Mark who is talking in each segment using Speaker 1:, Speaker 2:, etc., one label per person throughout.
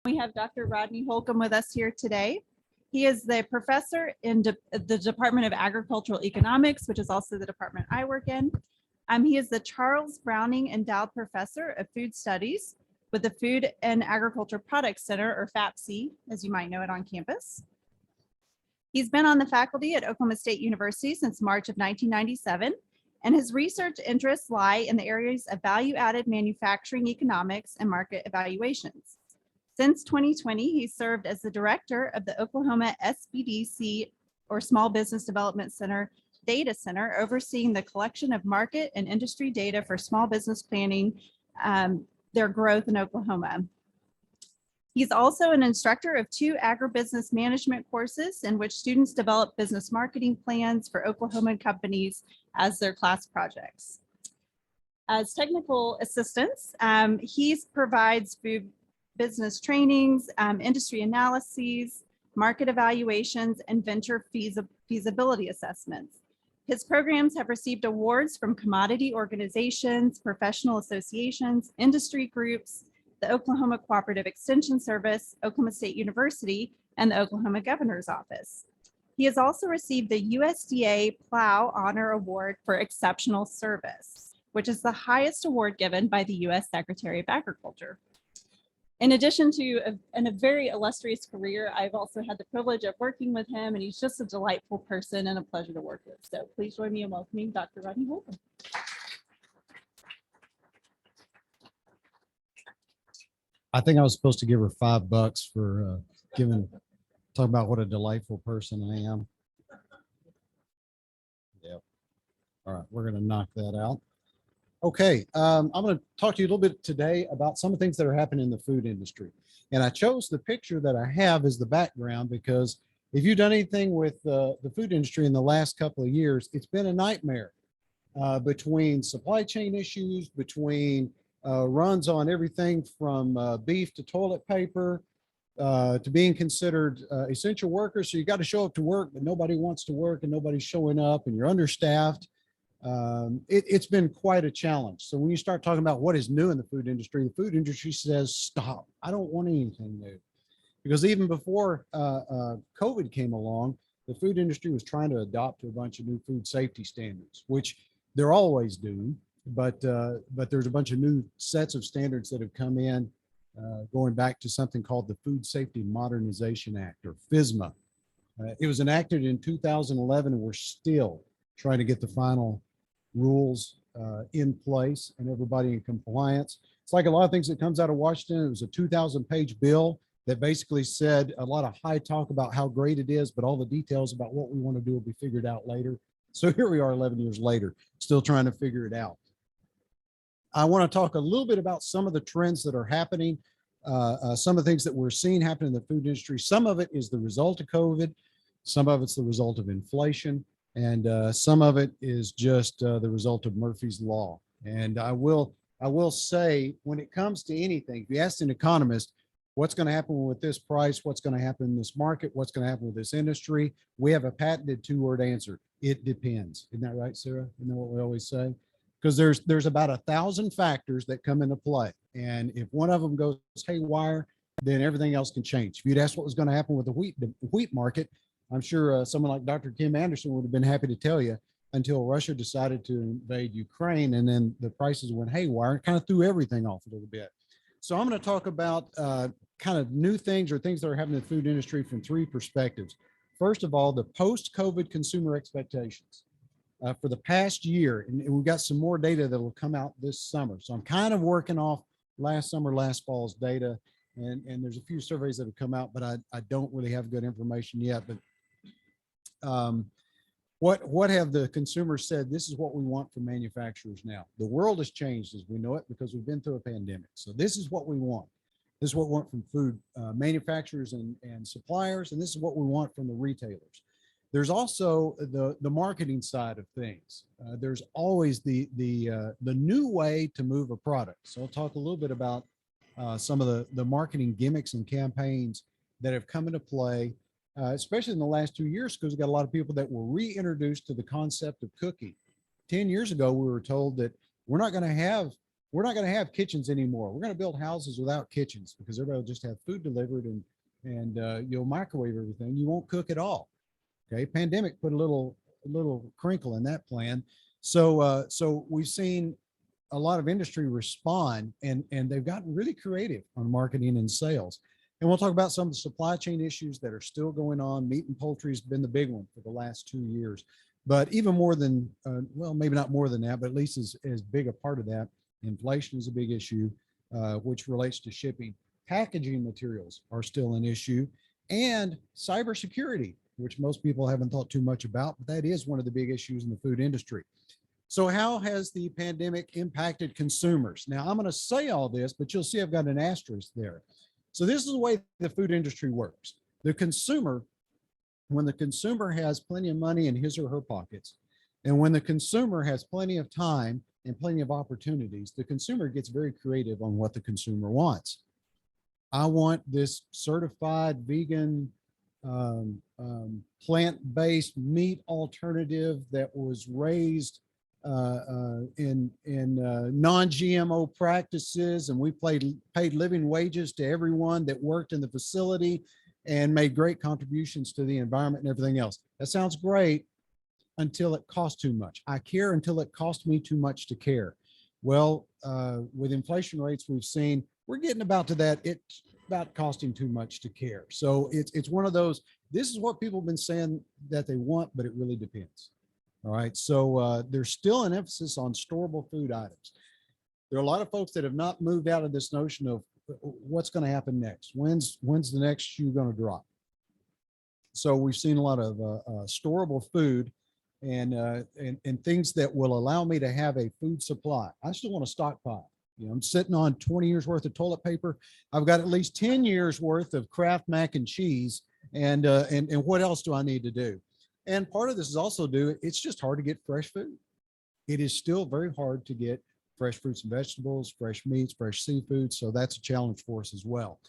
Speaker 1: We have Dr. Rodney Holcomb with us here today. He is the professor in the Department of Agricultural Economics, which is also the department I work in. He is the Charles Browning Endowed Professor of Food Studies with the Food and Agriculture Products Center, or FAPC, as you might know it on campus. He's been on the faculty at Oklahoma State University since March of 1997, and his research interests lie in the areas of value-added manufacturing economics and market evaluations. Since 2020, he served as the director of the Oklahoma SBDC, or Small Business Development Center, Data Center, overseeing the collection of market and industry data for small business planning, their growth in Oklahoma. He's also an instructor of 2 agribusiness management courses in which students develop business marketing plans for Oklahoma companies as their class projects. As technical assistants, he provides food business trainings, industry analyses, market evaluations, and venture feasibility assessments. His programs have received awards from commodity organizations, professional associations, industry groups, the Oklahoma Cooperative Extension Service, Oklahoma State University, and the Oklahoma Governor's Office. He has also received the USDA Plow Honor Award for Exceptional Service, which is the highest award given by the U.S. Secretary of Agriculture. In addition to a very illustrious career, I've also had the privilege of working with him, and he's just a delightful person and a pleasure to work with. So please join me in welcoming Dr. Rodney Holcomb.
Speaker 2: I think I was supposed to give her $5 for talk about what a delightful person I am. Yep. All right, we're going to knock that out. Okay, I'm going to talk to you a little bit today about some of the things that are happening in the food industry. And I chose the picture that I have as the background because if you've done anything with the food industry in the last couple of years, it's been a nightmare between supply chain issues, between runs on everything from beef to toilet paper, to being considered essential workers. So you got to show up to work, but nobody wants to work and nobody's showing up and you're understaffed. It's been quite a challenge. So when you start talking about what is new in the food industry says, stop. I don't want anything new. Because even before COVID came along, the food industry was trying to adopt to a bunch of new food safety standards, which they're always doing. But there's a bunch of new sets of standards that have come in going back to something called the Food Safety Modernization Act, or FSMA. It was enacted in 2011, and we're still trying to get the final rules in place and everybody in compliance. It's like a lot of things that comes out of Washington. It was a 2,000-page bill that basically said a lot of high talk about how great it is, but all the details about what we want to do will be figured out later. So here we are 11 years later, still trying to figure it out. I want to talk a little bit about some of the trends that are happening, some of the things that we're seeing happen in the food industry. Some of it is the result of COVID. Some of it's the result of inflation. And some of it is just the result of Murphy's Law. And I will say, when it comes to anything, if you ask an economist, what's going to happen with this price, what's going to happen in this market, what's going to happen with this industry, we have a patented 2-word answer. It depends. Isn't that right, Sarah? Isn't that what we always say? Because there's about 1,000 factors that come into play. And if one of them goes haywire, then everything else can change. If you'd asked what was going to happen with the wheat market, I'm sure someone like Dr. Kim Anderson would have been happy to tell you, until Russia decided to invade Ukraine, and then the prices went haywire and kind of threw everything off a little bit. So I'm going to talk about kind of new things or things that are happening in the food industry from 3 perspectives. First of all, the post-COVID consumer expectations for the past year, and we've got some more data that will come out this summer. So I'm kind of working off last summer, last fall's data, and there's a few surveys that have come out, but I don't really have good information yet. But what have the consumers said? This is what we want from manufacturers now. The world has changed as we know it because we've been through a pandemic. So this is what we want. This is what we want from food manufacturers and suppliers, and this is what we want from the retailers. There's also the marketing side of things. There's always the new way to move a product. So I'll talk a little bit about some of the marketing gimmicks and campaigns that have come into play, especially in the last 2 years, because we've got a lot of people that were reintroduced to the concept of cooking. 10 years ago, we were told that we're not going to have we're not going to have kitchens anymore. We're going to build houses without kitchens because everybody will just have food delivered and you'll microwave everything. You won't cook at all. Okay. Pandemic put a little crinkle in that plan. So we've seen a lot of industry respond and they've gotten really creative on marketing and sales. And we'll talk about some of the supply chain issues that are still going on. Meat and poultry has been the big one for the last 2 years. But even more than, well, maybe not more than that, but at least as big a part of that, inflation is a big issue, which relates to shipping. Packaging materials are still an issue, and cybersecurity, which most people haven't thought too much about, but that is one of the big issues in the food industry. So how has the pandemic impacted consumers? Now, I'm going to say all this, but you'll see I've got an asterisk there. So this is the way the food industry works. The consumer, when the consumer has plenty of money in his or her pockets, and when the consumer has plenty of time and plenty of opportunities, the consumer gets very creative on what the consumer wants. I want this certified vegan, plant-based meat alternative that was raised in non-GMO practices, and we paid living wages to everyone that worked in the facility and made great contributions to the environment and everything else. That sounds great until it costs too much. I care until it costs me too much to care. Well, with inflation rates we've seen, we're getting about to that. It's about costing too much to care. So it's one of those, this is what people have been saying that they want, but it really depends. All right. So there's still an emphasis on storable food items. There are a lot of folks that have not moved out of this notion of what's going to happen next. When's the next shoe going to drop? So we've seen a lot of storable food and things that will allow me to have a food supply. I still want to stockpile. You know, I'm sitting on 20 years worth of toilet paper. I've got at least 10 years worth of Kraft mac and cheese. And what else do I need to do? And part of this is also it's just hard to get fresh food. It is still very hard to get fresh fruits and vegetables, fresh meats, fresh seafood. So that's a challenge for us as well.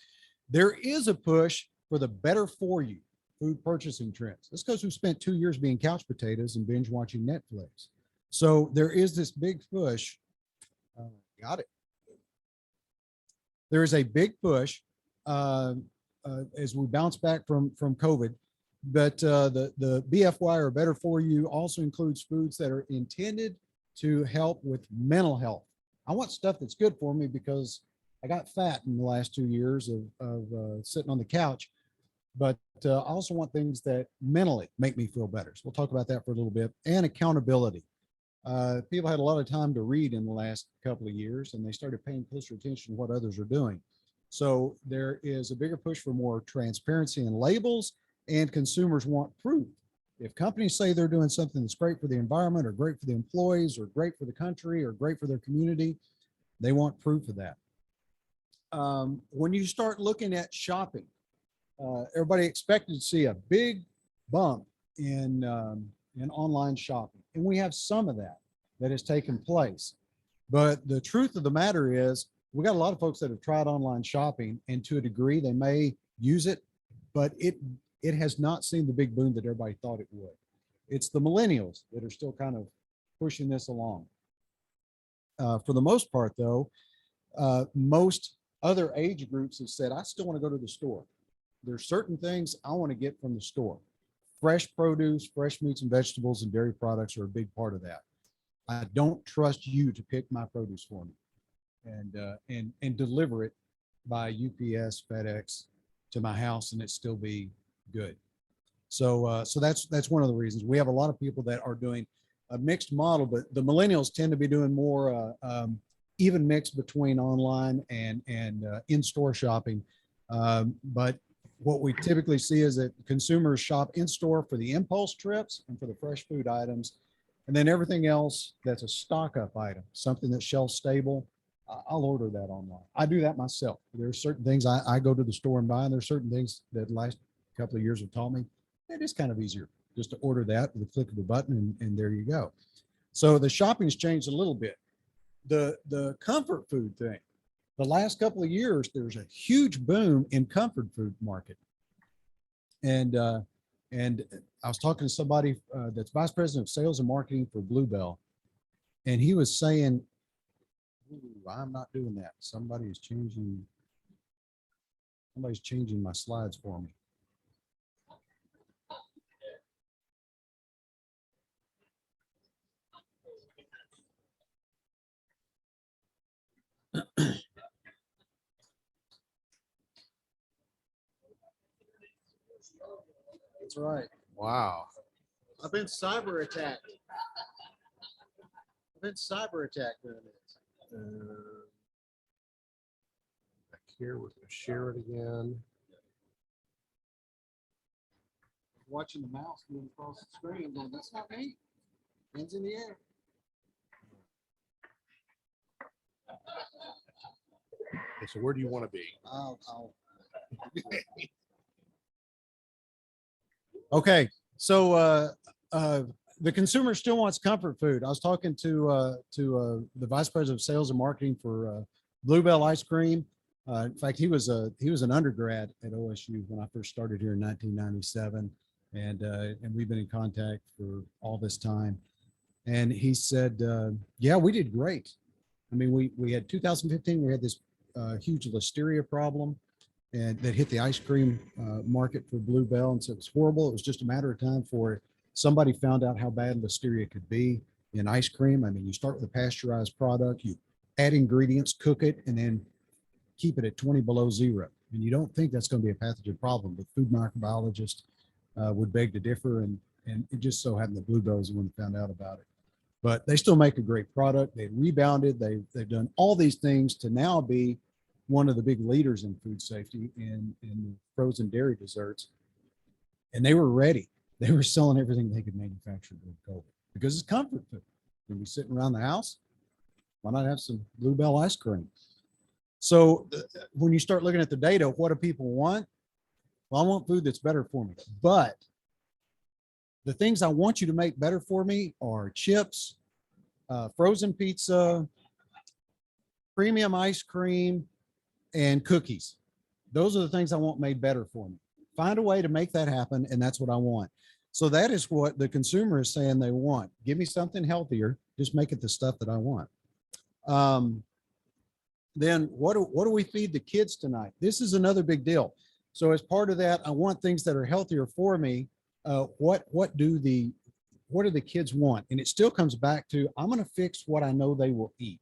Speaker 2: There is a push for the better for you food purchasing trends. That's because we spent 2 years being couch potatoes and binge watching Netflix. So there is this big push. Got it. There is a big push as we bounce back from COVID. But the BFY or better for you also includes foods that are intended to help with mental health. I want stuff that's good for me because I got fat in the last 2 years of sitting on the couch, but I also want things that mentally make me feel better. So we'll talk about that for a little bit. And accountability. People had a lot of time to read in the last couple of years, and they started paying closer attention to what others are doing. So there is a bigger push for more transparency in labels, and consumers want proof. If companies say they're doing something that's great for the environment or great for the employees or great for the country or great for their community, they want proof of that. When you start looking at shopping, everybody expected to see a big bump in online shopping. And we have some of that has taken place. But the truth of the matter is we got a lot of folks that have tried online shopping, and to a degree they may use it, but it has not seen the big boom that everybody thought it would. It's the millennials that are still kind of pushing this along. For the most part, though, most other age groups have said, I still want to go to the store. There's certain things I want to get from the store. Fresh produce, fresh meats and vegetables and dairy products are a big part of that. I don't trust you to pick my produce for me and deliver it by UPS, FedEx to my house and it still be good. So that's one of the reasons. We have a lot of people that are doing a mixed model, but the millennials tend to be doing more even mix between online and in-store shopping. But what we typically see is that consumers shop in-store for the impulse trips and for the fresh food items. And then everything else that's a stock up item, something that's shelf stable, I'll order that online. I do that myself. There's certain things I go to the store and buy, and there's certain things that the last couple of years have taught me it is kind of easier just to order that with a click of a button and there you go. So the shopping's changed a little bit. The comfort food thing, the last couple of years, there's a huge boom in comfort food market. And I was talking to somebody that's vice president of sales and marketing for Bluebell, and he was saying Ooh, I'm not doing that. Somebody's changing my slides for me. That's right.
Speaker 3: Wow.
Speaker 2: I've been cyber attacked. Doing this.
Speaker 3: Back here, we're going to share it again.
Speaker 2: Watching the mouse move across the screen, going, that's not me. Hands in the air.
Speaker 3: Okay, so where do you want to be?
Speaker 2: Okay, so the consumer still wants comfort food. I was talking to the vice president of sales and marketing for Bluebell ice cream. In fact, he was an undergrad at OSU when I first started here in 1997, and we've been in contact for all this time. And he said, "Yeah, we did great. I mean, we had 2015. We had this huge listeria problem, and that hit the ice cream market for Bluebell, and so it was horrible. It was just a matter of time for somebody found out how bad listeria could be in ice cream. I mean, you start with a pasteurized product, you add ingredients, cook it, and then keep it at 20 below zero. And you don't think that's going to be a pathogen problem, but food microbiologists would beg to differ, and it just so happened that Bluebell was the one that found out about it. But they still make a great product. They rebounded. They've done all these things to now be one of the big leaders in food safety in frozen dairy desserts. And they were ready. They were selling everything they could manufacture during COVID because it's comfort food. When we sitting around the house, why not have some Bluebell ice cream? So when you start looking at the data, what do people want? Well, I want food that's better for me. But the things I want you to make better for me are chips, frozen pizza, premium ice cream, and cookies. Those are the things I want made better for me. Find a way to make that happen, and that's what I want. So that is what the consumer is saying they want. Give me something healthier. Just make it the stuff that I want. Then what do we feed the kids tonight? This is another big deal. So as part of that, I want things that are healthier for me. What do the kids want? And it still comes back to, I'm going to fix what I know they will eat.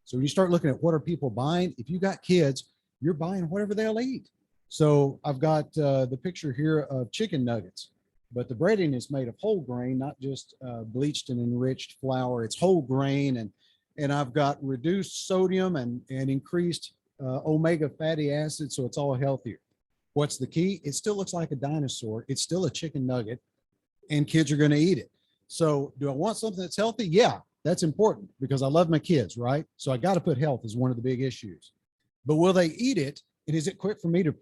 Speaker 2: So when you start looking at what are people buying, if you got kids, you're buying whatever they'll eat. So I've got the picture here of chicken nuggets, but the breading is made of whole grain, not just bleached and enriched flour. It's whole grain, and I've got reduced sodium and increased omega fatty acids, so it's all healthier. What's the key? It still looks like a dinosaur. It's still a chicken nugget, and kids are going to eat it. So do I want something that's healthy? Yeah, that's important because I love my kids, right? So I got to put health as one of the big issues. But will they eat it? And is it quick for me to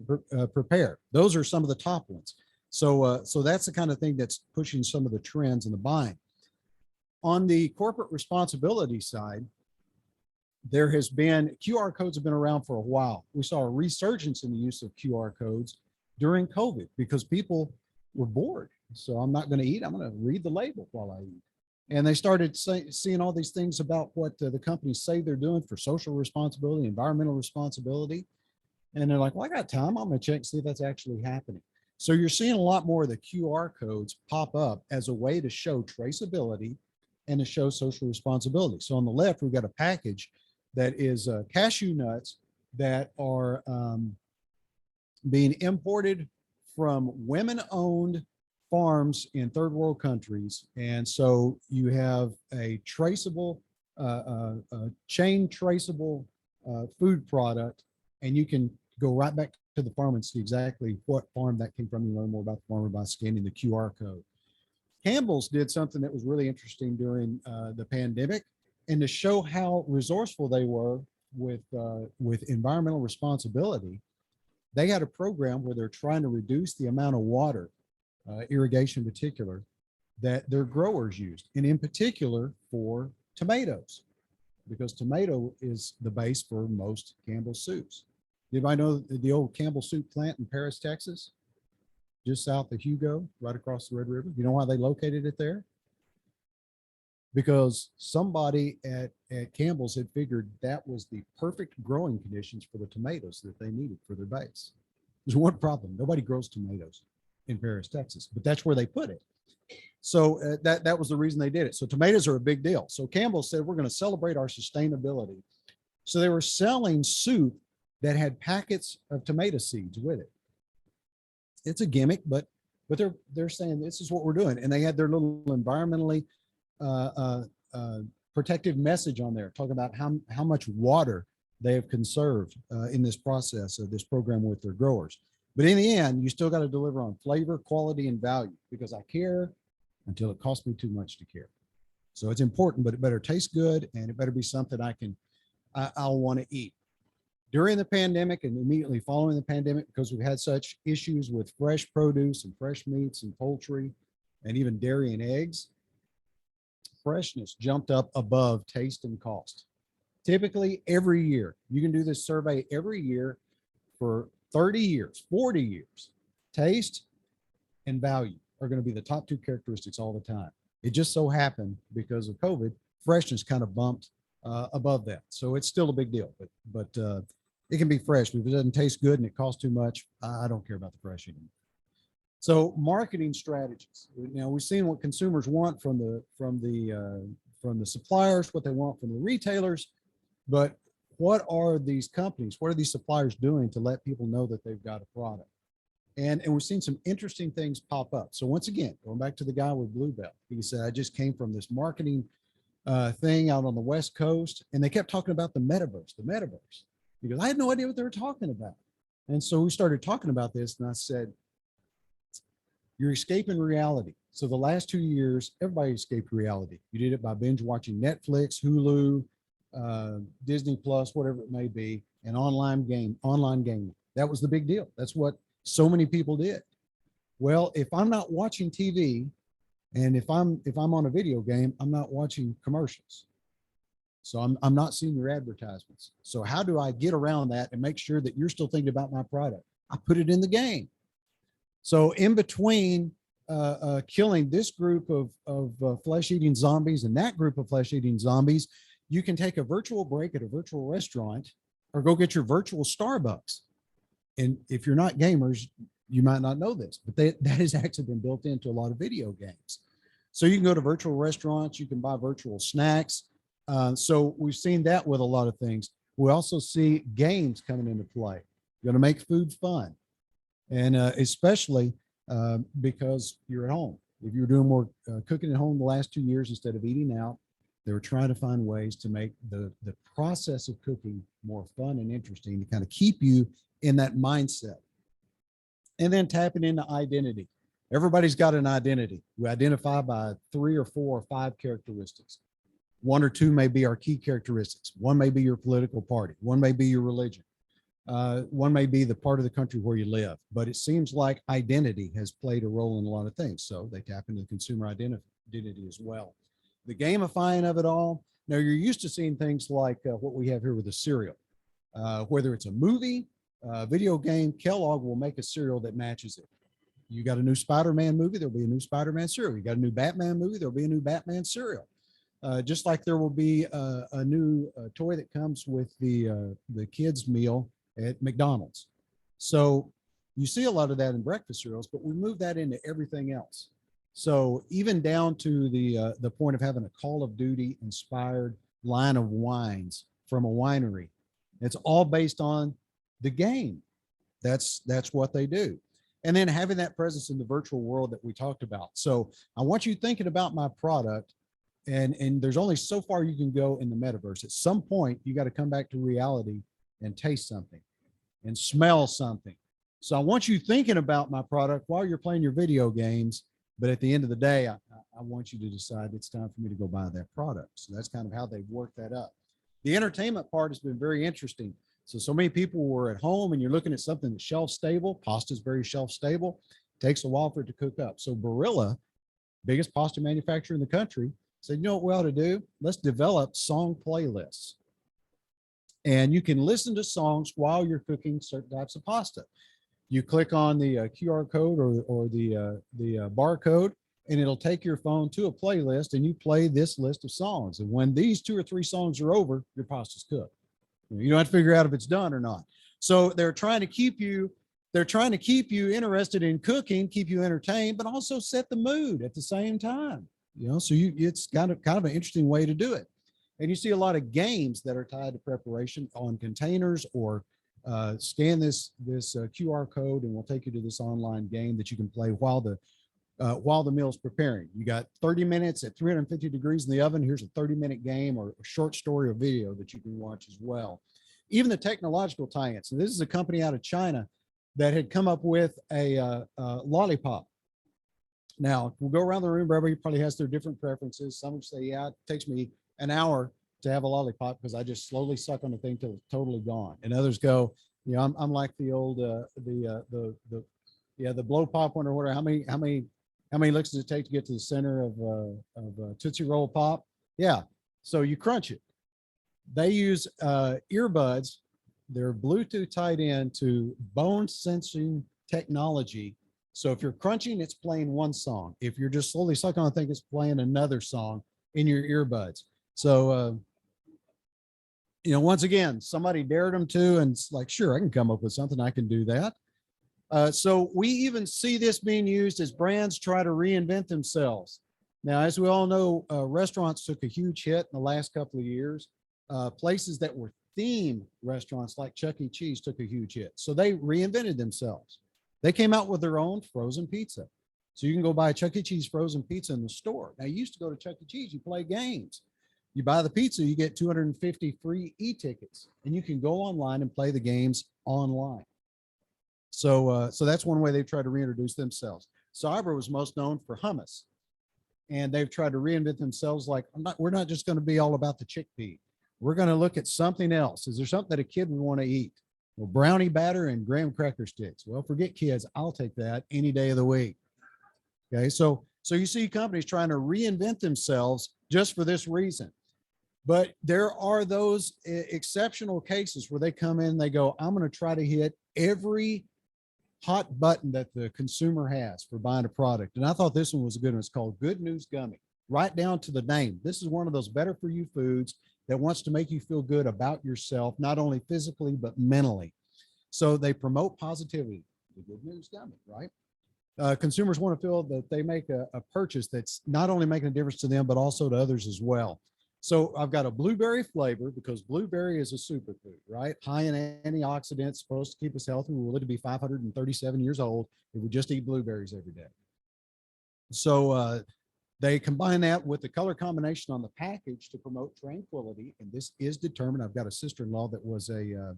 Speaker 2: prepare? Those are some of the top ones. So that's the kind of thing that's pushing some of the trends in the buying. On the corporate responsibility side, there has been, QR codes have been around for a while. We saw a resurgence in the use of QR codes during COVID because people were bored. So I'm not going to eat. I'm going to read the label while I eat. And they started seeing all these things about what the companies say they're doing for social responsibility, environmental responsibility. And they're like, well, I got time. I'm going to check and see if that's actually happening. So you're seeing a lot more of the QR codes pop up as a way to show traceability and to show social responsibility. So on the left, we've got a package that is cashew nuts that are being imported from women-owned farms in third world countries. And so you have a traceable, chain traceable food product, and you can go right back to the farm and see exactly what farm that came from. You learn more about the farmer by scanning the QR code. Campbell's did something that was really interesting during the pandemic, and to show how resourceful they were with environmental responsibility, they had a program where they're trying to reduce the amount of water, irrigation in particular, that their growers used, and in particular for tomatoes, because tomato is the base for most Campbell's soups. Anybody know the old Campbell soup plant in Paris, Texas? Just south of Hugo, right across the Red River. You know why they located it there? because somebody at Campbell's had figured that was the perfect growing conditions for the tomatoes that they needed for their base. There's one problem. Nobody grows tomatoes in Paris, Texas, but that's where they put it. So that was the reason they did it. So tomatoes are a big deal. So Campbell said, we're going to celebrate our sustainability. So they were selling soup that had packets of tomato seeds with it. It's a gimmick, but they're saying this is what we're doing. And they had their little environmentally protective message on there, talking about how much water they have conserved in this process of this program with their growers. But in the end, you still got to deliver on flavor, quality, and value, because I care until it costs me too much to care. So it's important, but it better taste good, and it better be something I'll want to eat. During the pandemic and immediately following the pandemic, because we've had such issues with fresh produce and fresh meats and poultry and even dairy and eggs, freshness jumped up above taste and cost. Typically every year, you can do this survey every year for 30 years, 40 years. Taste and value are going to be the top two characteristics all the time. It just so happened because of COVID, freshness kind of bumped above that. So it's still a big deal, but it can be fresh. But if it doesn't taste good and it costs too much, I don't care about the fresh anymore. So marketing strategies. Now we've seen what consumers want from the suppliers, what they want from the retailers, but what are these companies, what are these suppliers doing to let people know that they've got a product? And we've seen some interesting things pop up. So once again, going back to the guy with Bluebell, he said, I just came from this marketing thing out on the West Coast, and they kept talking about the metaverse, because I had no idea what they were talking about. And so we started talking about this, and I said, you're escaping reality. So the last 2 years, everybody escaped reality. You did it by binge watching Netflix, Hulu, Disney Plus, whatever it may be, and online gaming. That was the big deal. That's what so many people did. Well, if I'm not watching TV, and if I'm on a video game, I'm not watching commercials. So I'm not seeing your advertisements. So how do I get around that and make sure that you're still thinking about my product? I put it in the game. So in between killing this group of flesh-eating zombies and that group of flesh-eating zombies, you can take a virtual break at a virtual restaurant or go get your virtual Starbucks. And if you're not gamers, you might not know this, but that has actually been built into a lot of video games. So you can go to virtual restaurants, you can buy virtual snacks. So we've seen that with a lot of things. We also see games coming into play. You're going to make food fun. And especially because you're at home. If you're doing more cooking at home the last 2 years instead of eating out, they were trying to find ways to make the process of cooking more fun and interesting to kind of keep you in that mindset. And then tapping into identity. Everybody's got an identity. We identify by 3 or 4 or 5 characteristics. 1 or 2 may be our key characteristics. One may be your political party. One may be your religion. One may be the part of the country where you live. But it seems like identity has played a role in a lot of things. So they tap into the consumer identity as well. The gamifying of it all. Now you're used to seeing things like what we have here with a cereal. Whether it's a movie, video game, Kellogg will make a cereal that matches it. You got a new Spider-Man movie, there'll be a new Spider-Man cereal. You got a new Batman movie, there'll be a new Batman cereal. Just like there will be a new toy that comes with the kids' meal at McDonald's. So you see a lot of that in breakfast cereals, but we move that into everything else. So even down to the point of having a Call of Duty inspired line of wines from a winery. It's all based on the game. That's what they do. And then having that presence in the virtual world that we talked about. So I want you thinking about my product, and there's only so far you can go in the metaverse. At some point, you got to come back to reality and taste something and smell something. So I want you thinking about my product while you're playing your video games. But at the end of the day, I want you to decide it's time for me to go buy that product. So that's kind of how they've worked that up. The entertainment part has been very interesting. So many people were at home and you're looking at something that's shelf stable. Pasta is very shelf stable. Takes a while for it to cook up. So Barilla, biggest pasta manufacturer in the country, said, you know what we ought to do? Let's develop song playlists. And you can listen to songs while you're cooking certain types of pasta. You click on the QR code or the barcode, and it'll take your phone to a playlist and you play this list of songs. And when these 2 or 3 songs are over, your pasta's cooked. You don't have to figure out if it's done or not. So they're trying to keep you interested in cooking, keep you entertained, but also set the mood at the same time. So it's kind of an interesting way to do it. And you see a lot of games that are tied to preparation on containers, or scan this QR code and we'll take you to this online game that you can play while the meal's preparing. You got 30 minutes at 350 degrees in the oven. Here's a 30-minute game or a short story or video that you can watch as well. Even the technological tie-ins. So this is a company out of China that had come up with a lollipop. Now, we'll go around the room. Everybody probably has their different preferences. Some would say, yeah, it takes me an hour to have a lollipop because I just slowly suck on the thing till it's totally gone. And others go, I'm like the old the blow pop one or whatever. How many licks does it take to get to the center of Tootsie Roll Pop? Yeah. So you crunch it. They use earbuds. They're Bluetooth tied in to bone sensing technology. So if you're crunching, it's playing one song. If you're just slowly sucking on the thing, it's playing another song in your earbuds. So, once again, somebody dared them to, and it's like, sure, I can come up with something. I can do that. So we even see this being used as brands try to reinvent themselves. Now, as we all know, restaurants took a huge hit in the last couple of years. Places that were theme restaurants like Chuck E. Cheese took a huge hit. So they reinvented themselves. They came out with their own frozen pizza. So you can go buy a Chuck E. Cheese frozen pizza in the store. Now, you used to go to Chuck E. Cheese, you play games. You buy the pizza, you get 250 free e-tickets, and you can go online and play the games online. So that's one way they've tried to reintroduce themselves. Sabra was most known for hummus, and they've tried to reinvent themselves. Like, we're not just going to be all about the chickpea. We're going to look at something else. Is there something that a kid would want to eat? Well, brownie batter and graham cracker sticks. Well, forget kids. I'll take that any day of the week. Okay, so you see companies trying to reinvent themselves just for this reason. But there are those exceptional cases where they come in, they go, I'm going to try to hit every hot button that the consumer has for buying a product. And I thought this one was a good one. It's called Good News Gummy. Right down to the name. This is one of those better for you foods that wants to make you feel good about yourself, not only physically, but mentally. So they promote positivity. The Good News Gummy, right? Consumers want to feel that they make a purchase that's not only making a difference to them, but also to others as well. So I've got a blueberry flavor because blueberry is a superfood, right? High in antioxidants, supposed to keep us healthy. We live to be 537 years old if we just eat blueberries every day. So they combine that with the color combination on the package to promote tranquility. And this is determined. I've got a sister-in-law that was a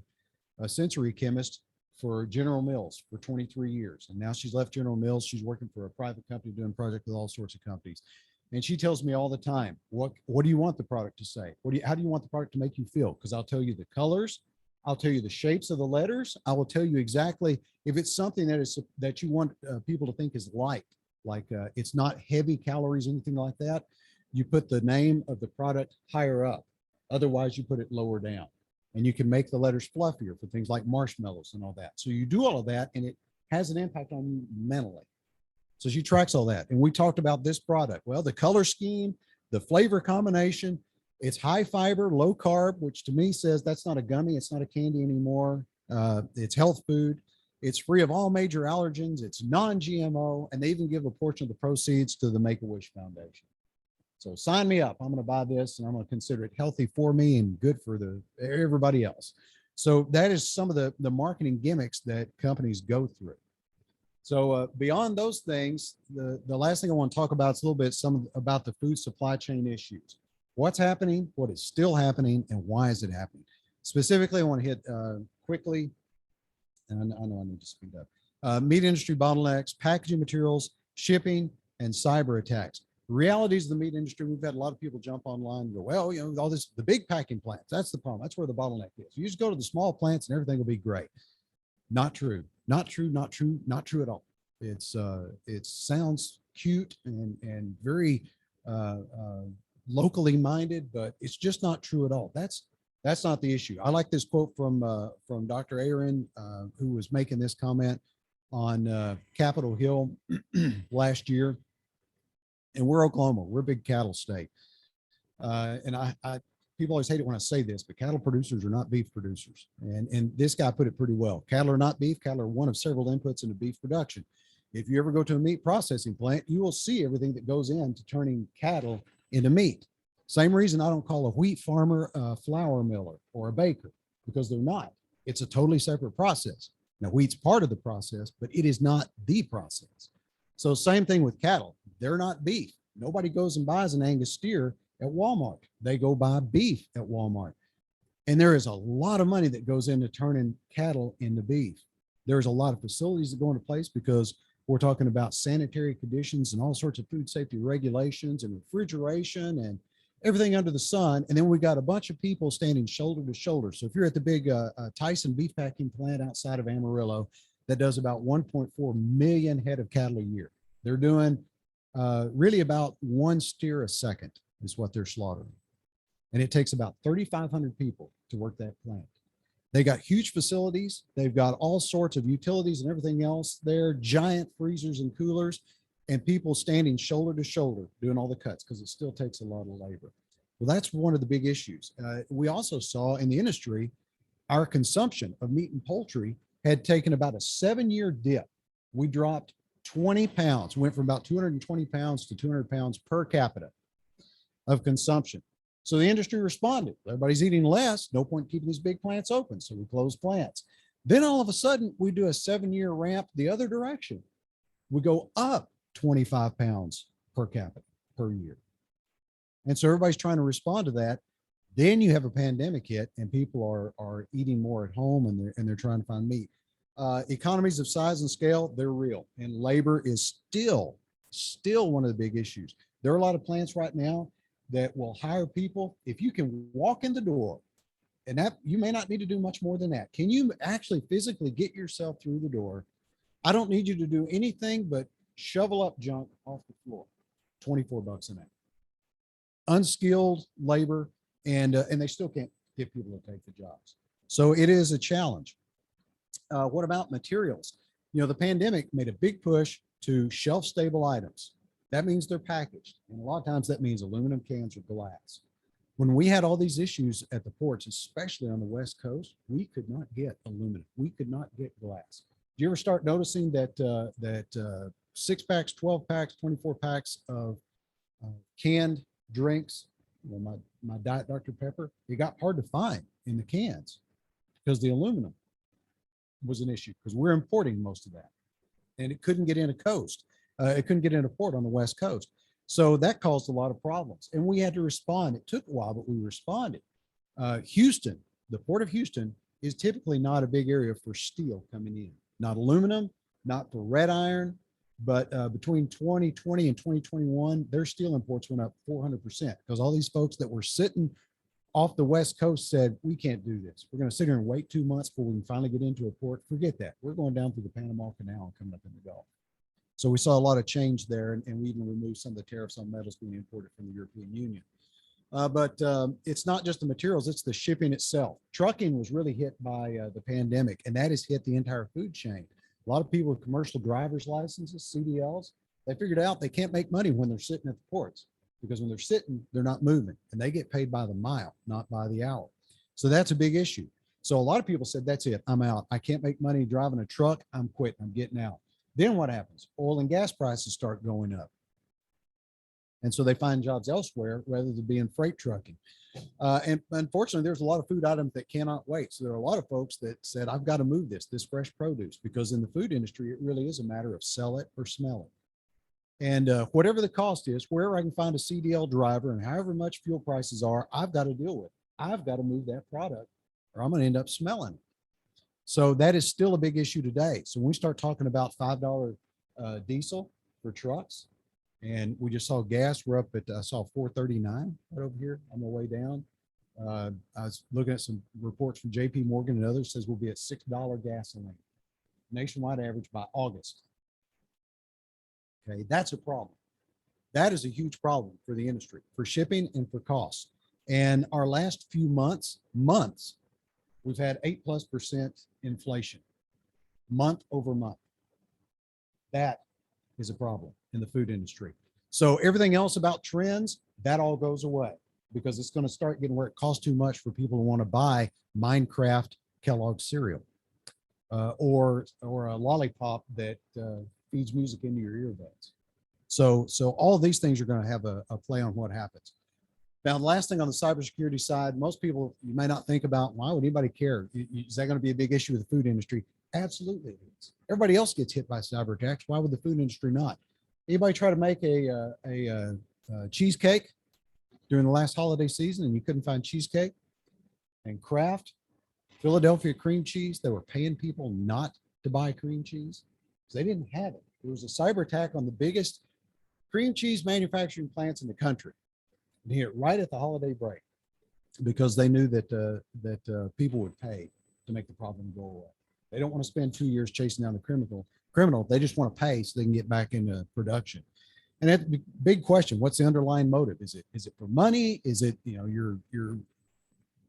Speaker 2: sensory chemist for General Mills for 23 years. And now she's left General Mills. She's working for a private company doing projects with all sorts of companies. And she tells me all the time, what do you want the product to say? How do you want the product to make you feel? Because I'll tell you the colors, I'll tell you the shapes of the letters. I will tell you exactly if it's something that you want people to think is light, like it's not heavy calories, anything like that. You put the name of the product higher up. Otherwise, you put it lower down. And you can make the letters fluffier for things like marshmallows and all that. So you do all of that, and it has an impact on you mentally. So she tracks all that. And we talked about this product. Well, the color scheme, the flavor combination, it's high fiber, low carb, which to me says that's not a gummy. It's not a candy anymore. It's health food. It's free of all major allergens. It's non-GMO. And they even give a portion of the proceeds to the Make-A-Wish Foundation. So sign me up. I'm going to buy this, and I'm going to consider it healthy for me and good for everybody else. So that is some of the marketing gimmicks that companies go through. So beyond those things, the last thing I want to talk about is a little bit about the food supply chain issues. What's happening, what is still happening, and why is it happening? Specifically, I want to hit quickly, and I know I need to speed up, meat industry bottlenecks, packaging materials, shipping, and cyber attacks. The realities of the meat industry, we've had a lot of people jump online and go, well, all this, the big packing plants, that's the problem. That's where the bottleneck is. You just go to the small plants and everything will be great. Not true. Not true, not true, not true at all. It sounds cute and very locally minded, but it's just not true at all. That's not the issue. I like this quote from Dr. Aaron, who was making this comment on Capitol Hill last year. And we're Oklahoma. We're a big cattle state. And people always hate it when I say this, but cattle producers are not beef producers. And this guy put it pretty well. Cattle are not beef. Cattle are one of several inputs into beef production. If you ever go to a meat processing plant, you will see everything that goes into turning cattle into meat. Same reason I don't call a wheat farmer a flour miller or a baker, because they're not. It's a totally separate process. Now, wheat's part of the process, but it is not the process. So same thing with cattle. They're not beef. Nobody goes and buys an Angus steer at Walmart. They go buy beef at Walmart. And there is a lot of money that goes into turning cattle into beef. There's a lot of facilities that go into place because we're talking about sanitary conditions and all sorts of food safety regulations and refrigeration and everything under the sun. And then we got a bunch of people standing shoulder to shoulder. So if you're at the big Tyson beef packing plant outside of Amarillo, that does about 1.4 million head of cattle a year. They're doing really about 1 steer a second is what they're slaughtering. And it takes about 3,500 people to work that plant. They got huge facilities. They've got all sorts of utilities and everything else there, giant freezers and coolers, and people standing shoulder to shoulder doing all the cuts because it still takes a lot of labor. Well, that's one of the big issues. We also saw in the industry, our consumption of meat and poultry had taken about a 7-year dip. We dropped 20 pounds, went from about 220 pounds to 200 pounds per capita of consumption. So the industry responded. Everybody's eating less. No point keeping these big plants open. So we closed plants. Then all of a sudden, we do a 7-year ramp the other direction. We go up 25 pounds per capita per year. And so everybody's trying to respond to that. Then you have a pandemic hit and people are eating more at home and they're trying to find meat. Economies of size and scale, they're real. And labor is still one of the big issues. There are a lot of plants right now that will hire people. If you can walk in the door, and that you may not need to do much more than that. Can you actually physically get yourself through the door? I don't need you to do anything but shovel up junk off the floor. $24 an hour. Unskilled labor, and they still can't get people to take the jobs. So it is a challenge. What about materials? You know, the pandemic made a big push to shelf stable items. That means they're packaged. And a lot of times that means aluminum cans or glass. When we had all these issues at the ports, especially on the West Coast, we could not get aluminum. We could not get glass. Do you ever start noticing that 6 packs, 12 packs, 24 packs of canned drinks, you know, my Diet Dr. Pepper, it got hard to find in the cans because the aluminum was an issue because we're importing most of that. And it couldn't get in a coast. It couldn't get in a port on the West Coast. So that caused a lot of problems. And we had to respond. It took a while, but we responded. Houston, the Port of Houston is typically not a big area for steel coming in. Not aluminum, not for red iron, but between 2020 and 2021, their steel imports went up 400% because all these folks that were sitting off the West Coast said, we can't do this. We're going to sit here and wait 2 months before we can finally get into a port. Forget that. We're going down through the Panama Canal and coming up in the Gulf. So we saw a lot of change there, and we even removed some of the tariffs on metals being imported from the European Union. But it's not just the materials, it's the shipping itself. Trucking was really hit by the pandemic, and that has hit the entire food chain. A lot of people with commercial driver's licenses, CDLs, they figured out they can't make money when they're sitting at the ports because when they're sitting, they're not moving, and they get paid by the mile, not by the hour. So that's a big issue. So a lot of people said, that's it, I'm out. I can't make money driving a truck. I'm quitting, I'm getting out. Then what happens? Oil and gas prices start going up. And so they find jobs elsewhere rather than being freight trucking. And unfortunately, there's a lot of food items that cannot wait. So there are a lot of folks that said, I've got to move this fresh produce, because in the food industry, it really is a matter of sell it or smell it. And whatever the cost is, wherever I can find a CDL driver and however much fuel prices are, I've got to deal with it. I've got to move that product or I'm going to end up smelling it. So that is still a big issue today. So when we start talking about $5 diesel for trucks, and we just saw gas, we're up at, I saw 439 right over here on the way down. I was looking at some reports from JP Morgan and others, says we'll be at $6 gasoline, nationwide average by August. Okay, that's a problem. That is a huge problem for the industry, for shipping and for costs. And our last few months, we've had 8+% inflation, month over month. That is a problem in the food industry. So everything else about trends, that all goes away because it's going to start getting where it costs too much for people to want to buy Minecraft Kellogg cereal or a lollipop that feeds music into your earbuds. So all of these things are going to have a play on what happens. Now, the last thing on the cybersecurity side, most people, you may not think about, why would anybody care? Is that going to be a big issue with the food industry? Absolutely it is. Everybody else gets hit by cyber attacks. Why would the food industry not? Anybody try to make a cheesecake during the last holiday season and you couldn't find cheesecake? And Kraft, Philadelphia cream cheese, they were paying people not to buy cream cheese because they didn't have it. There was a cyber attack on the biggest cream cheese manufacturing plants in the country. And hit right at the holiday break because they knew that people would pay to make the problem go away. They don't want to spend 2 years chasing down the criminal. They just want to pay so they can get back into production. And that's the big question. What's the underlying motive? Is it for money? Is it, you're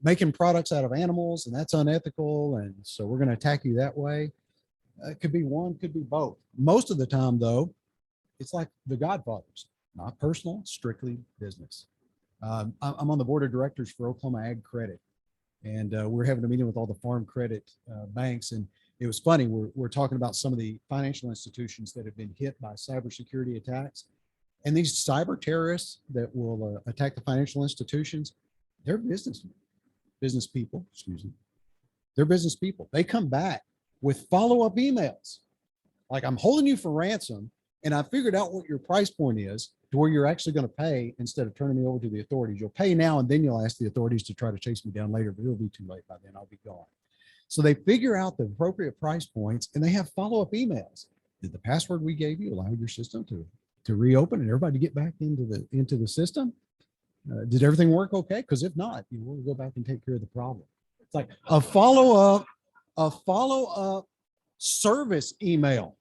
Speaker 2: making products out of animals and that's unethical. And so we're going to attack you that way. It could be one, could be both. Most of the time though, it's like the Godfathers, not personal, strictly business. I'm on the board of directors for Oklahoma Ag Credit, and we're having a meeting with all the farm credit banks. And it was funny. We're talking about some of the financial institutions that have been hit by cybersecurity attacks. And these cyber terrorists that will attack the financial institutions, they're business people, excuse me. They're business people. They come back with follow-up emails. Like, I'm holding you for ransom, and I figured out what your price point is to where you're actually going to pay instead of turning me over to the authorities. You'll pay now, and then you'll ask the authorities to try to chase me down later, but it'll be too late by then. I'll be gone. So they figure out the appropriate price points, and they have follow-up emails. Did the password we gave you allow your system to reopen and everybody get back into the system? Did everything work okay? Because if not, we'll go back and take care of the problem. It's like a follow-up service email.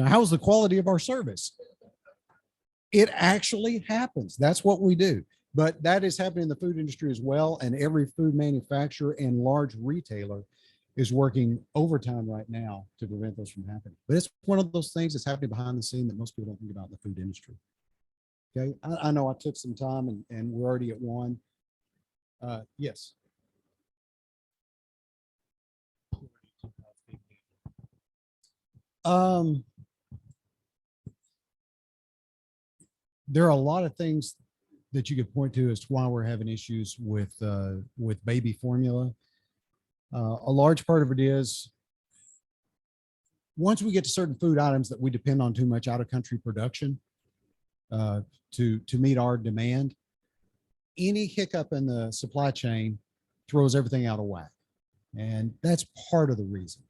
Speaker 2: How's the quality of our service? It actually happens. That's what we do. But that is happening in the food industry as well. And every food manufacturer and large retailer is working overtime right now to prevent those from happening. But it's one of those things that's happening behind the scene that most people don't think about in the food industry. Okay. I know I took some time and we're already at 1. Yes. There are a lot of things that you could point to as to why we're having issues with baby formula. A large part of it is once we get to certain food items that we depend on too much out of country production to meet our demand, any hiccup in the supply chain throws everything out of whack. And that's part of the reason.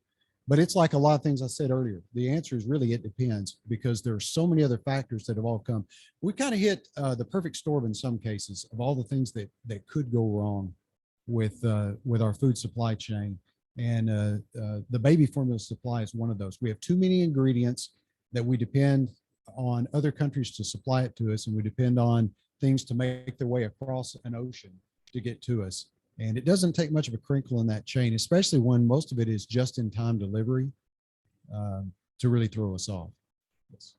Speaker 2: But it's like a lot of things I said earlier. The answer is really, it depends, because there are so many other factors that have all come. We kind of hit the perfect storm in some cases of all the things that could go wrong with our food supply chain. And the baby formula supply is one of those. We have too many ingredients that we depend on other countries to supply it to us, and we depend on things to make their way across an ocean to get to us. And it doesn't take much of a crinkle in that chain, especially when most of it is just in time delivery to really throw us off. Yes.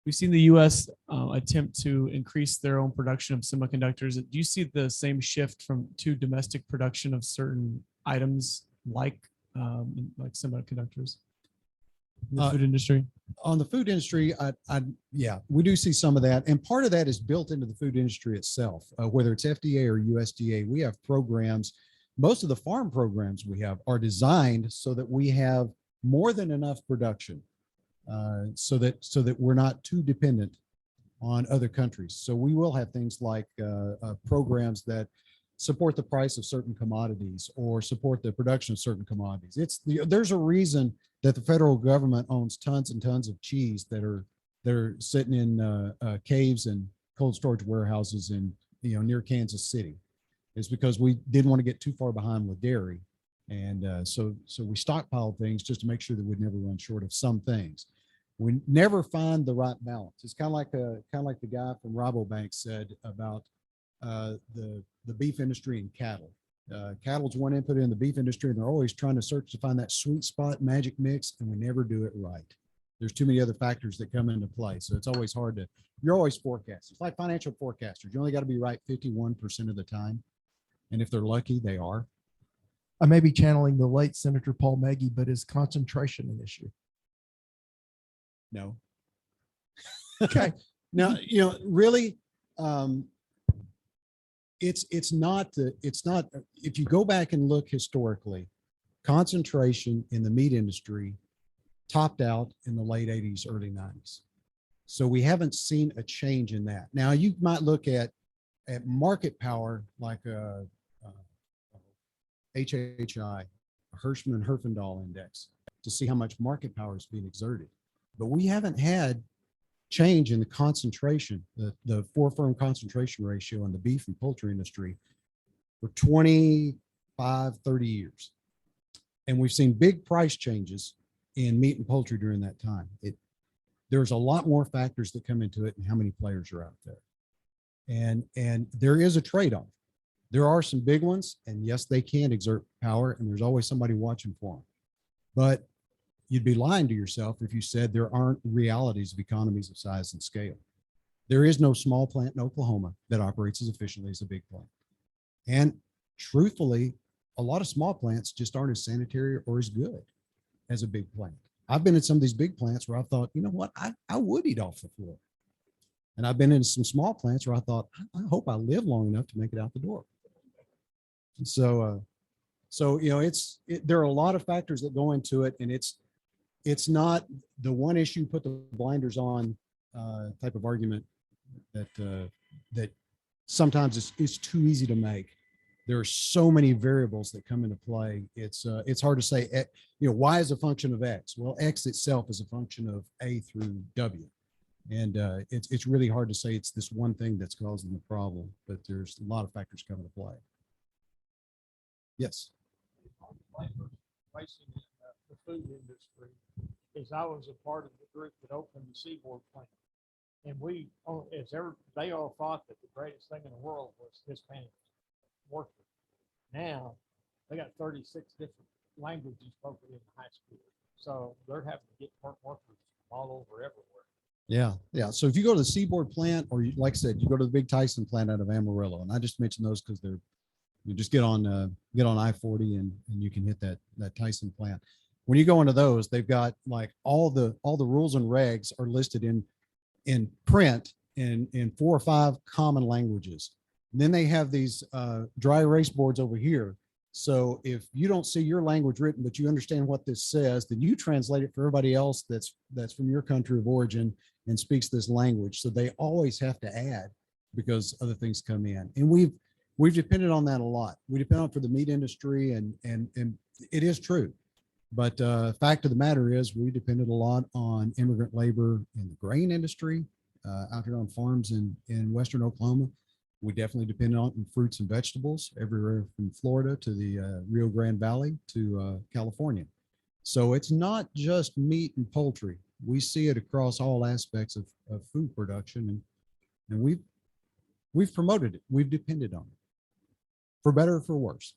Speaker 4: We've seen the U.S. Attempt to increase their own production of semiconductors. Do you see the same shift to domestic production of certain items like semiconductors in the food industry?
Speaker 2: On the food industry, yeah, we do see some of that. And part of that is built into the food industry itself, whether it's FDA or USDA. We have programs. Most of the farm programs we have are designed so that we have more than enough production, so that we're not too dependent on other countries. So we will have things like programs that support the price of certain commodities or support the production of certain commodities. There's a reason that the federal government owns tons and tons of cheese that are sitting in caves and cold storage warehouses in near Kansas City. It's because we didn't want to get too far behind with dairy, and so we stockpiled things just to make sure that we'd never run short of some things. We never find the right balance. It's kind of like the guy from Rabobank said about the beef industry and cattle. Cattle's one input in the beef industry, and they're always trying to search to find that sweet spot magic mix, and we never do it right. There's too many other factors that come into play. So it's always hard to, you're always forecasting. It's like financial forecasters. You only got to be right 51% of the time. And if they're lucky, they are.
Speaker 5: I may be channeling the late Senator Paul Maggie, but is concentration an issue?
Speaker 2: No.
Speaker 5: Okay.
Speaker 2: Now, really, it's not, if you go back and look historically, concentration in the meat industry topped out in the late 80s, early 90s. So we haven't seen a change in that. Now you might look at market power like HHI, Hirschman-Herfindahl index, to see how much market power is being exerted. But we haven't had change in the concentration, the four firm concentration ratio in the beef and poultry industry for 25, 30 years. And we've seen big price changes in meat and poultry during that time. There's a lot more factors that come into it and how many players are out there. And there is a trade-off. There are some big ones, and yes, they can exert power, and there's always somebody watching for them. But you'd be lying to yourself if you said there aren't realities of economies of size and scale. There is no small plant in Oklahoma that operates as efficiently as a big plant. And truthfully, a lot of small plants just aren't as sanitary or as good as a big plant. I've been in some of these big plants where I thought, you know what, I would eat off the floor. And I've been in some small plants where I thought, I hope I live long enough to make it out the door. And so there are a lot of factors that go into it, and it's not the one issue, put the blinders on type of argument that sometimes it's too easy to make. There are so many variables that come into play. It's hard to say, Y is a function of X. Well, X itself is a function of A through W. And it's really hard to say it's this one thing that's causing the problem, but there's a lot of factors come into play. Yes.
Speaker 6: Pricing in the food industry is I was a part of the group that opened the Seaboard plant. And they all thought that the greatest thing in the world was Hispanic workers. Now they got 36 different languages spoken in the high school. So they're having to get workers all over everywhere.
Speaker 2: Yeah. Yeah. So if you go to the Seaboard plant, or like I said, you go to the big Tyson plant out of Amarillo, and I just mentioned those because you just get on I-40 and you can hit that Tyson plant. When you go into those, they've got like all the rules and regs are listed in print in 4 or 5 common languages. And then they have these dry erase boards over here. So if you don't see your language written, but you understand what this says, then you translate it for everybody else that's from your country of origin and speaks this language. So they always have to add because other things come in. And we've depended on that a lot. We depend on it for the meat industry, and it is true. But fact of the matter is, we depended a lot on immigrant labor in the grain industry out here on farms in Western Oklahoma. We definitely depend on it in fruits and vegetables everywhere from Florida to the Rio Grande Valley to California. So it's not just meat and poultry. We see it across all aspects of food production, and we've promoted it. We've depended on it, for better or for worse.